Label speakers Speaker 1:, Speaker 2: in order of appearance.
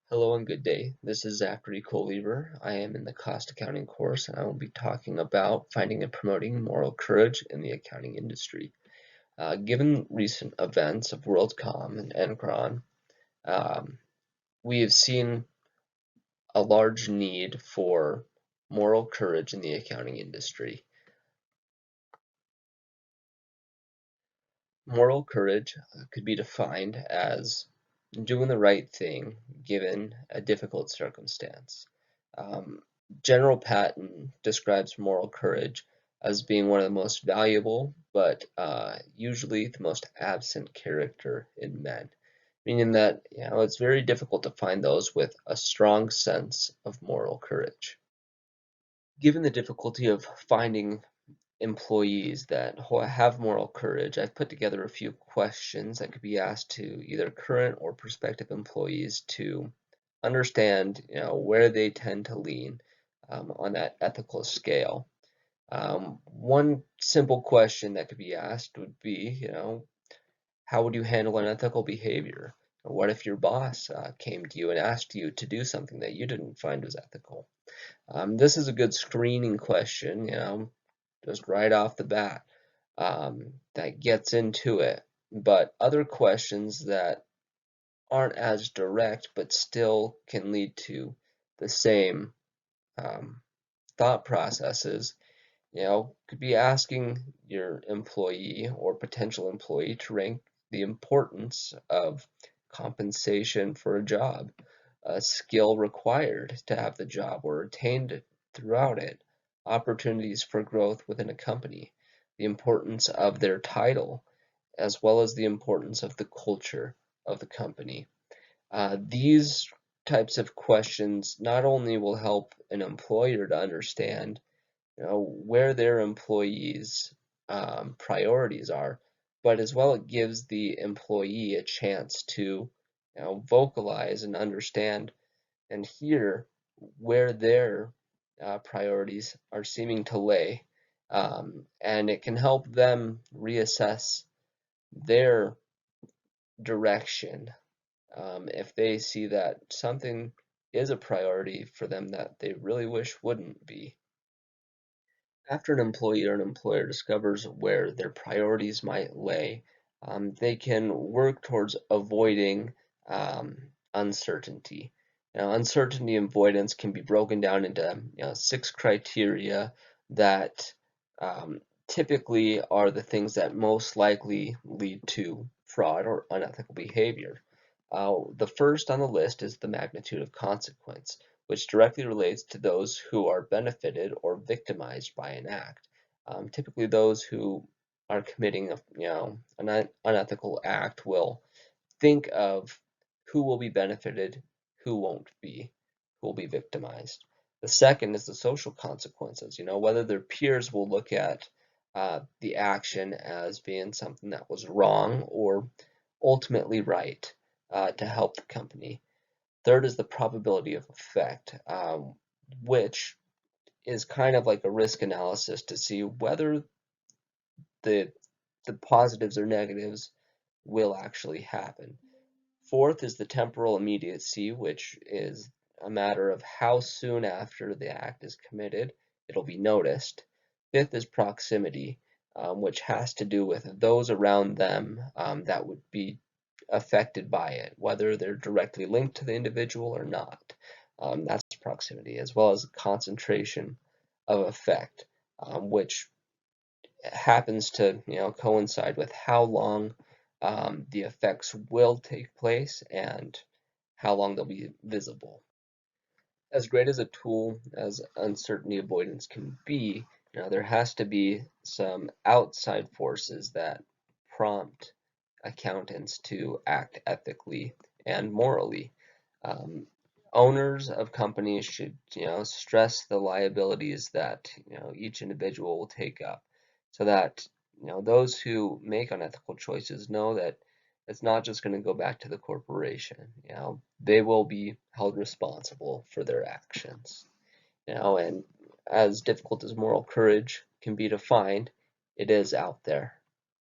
Speaker 1: Hello and good day. This is Zachary Collever. I am in the cost accounting course and I will be talking about finding and promoting moral courage in the accounting industry. Given recent events of WorldCom and Enron, um, we have seen a large need for moral courage in the accounting industry. Moral courage could be defined as doing the right thing given a difficult circumstance. Um, General Patton describes moral courage as being one of the most valuable, but usually the most absent character in men, meaning that it's very difficult to find those with a strong sense of moral courage. Given the difficulty of finding employees that have moral courage, I've put together a few questions that could be asked to either current or prospective employees to understand, where they tend to lean on that ethical scale. One simple question that could be asked would be, how would you handle unethical behavior? What if your boss came to you and asked you to do something that you didn't find was ethical? This is a good screening question, just right off the bat, that gets into it. But other questions that aren't as direct but still can lead to the same um, thought processes, could be asking your employee or potential employee to rank the importance of compensation for a job, a skill required to have the job or attained throughout it, opportunities for growth within a company, the importance of their title, as well as the importance of the culture of the company. These types of questions not only will help an employer to understand where their employees' priorities are, but as well it gives the employee a chance to vocalize and understand and hear where their priorities are seeming to lay, and it can help them reassess their direction if they see that something is a priority for them that they really wish wouldn't be. After an employee or an employer discovers where their priorities might lay, they can work towards avoiding uncertainty. Now, uncertainty avoidance can be broken down into 6 criteria that um, typically are the things that most likely lead to fraud or unethical behavior. The first on the list is the magnitude of consequence, which directly relates to those who are benefited or victimized by an act. Typically, those who are committing an unethical act will think of who will be benefited, who won't be, who will be victimized. The second is the social consequences, whether their peers will look at the action as being something that was wrong or ultimately right to help the company. Third is the probability of effect, which is kind of like a risk analysis to see whether the the positives or negatives will actually happen. Fourth is the temporal immediacy, which is a matter of how soon after the act is committed it'll be noticed. Fifth is proximity, which has to do with those around them that would be affected by it, whether they're directly linked to the individual or not. That's proximity, as well as concentration of effect, which happens to coincide with how long the effects will take place and how long they'll be visible. As great as a tool as uncertainty avoidance can be, there has to be some outside forces that prompt accountants to act ethically and morally. Um, Owners of companies should, stress the liabilities that, each individual will take up so that, those who make unethical choices know that it's not just going to go back to the corporation. They will be held responsible for their actions. And as difficult as moral courage can be defined, it is out there.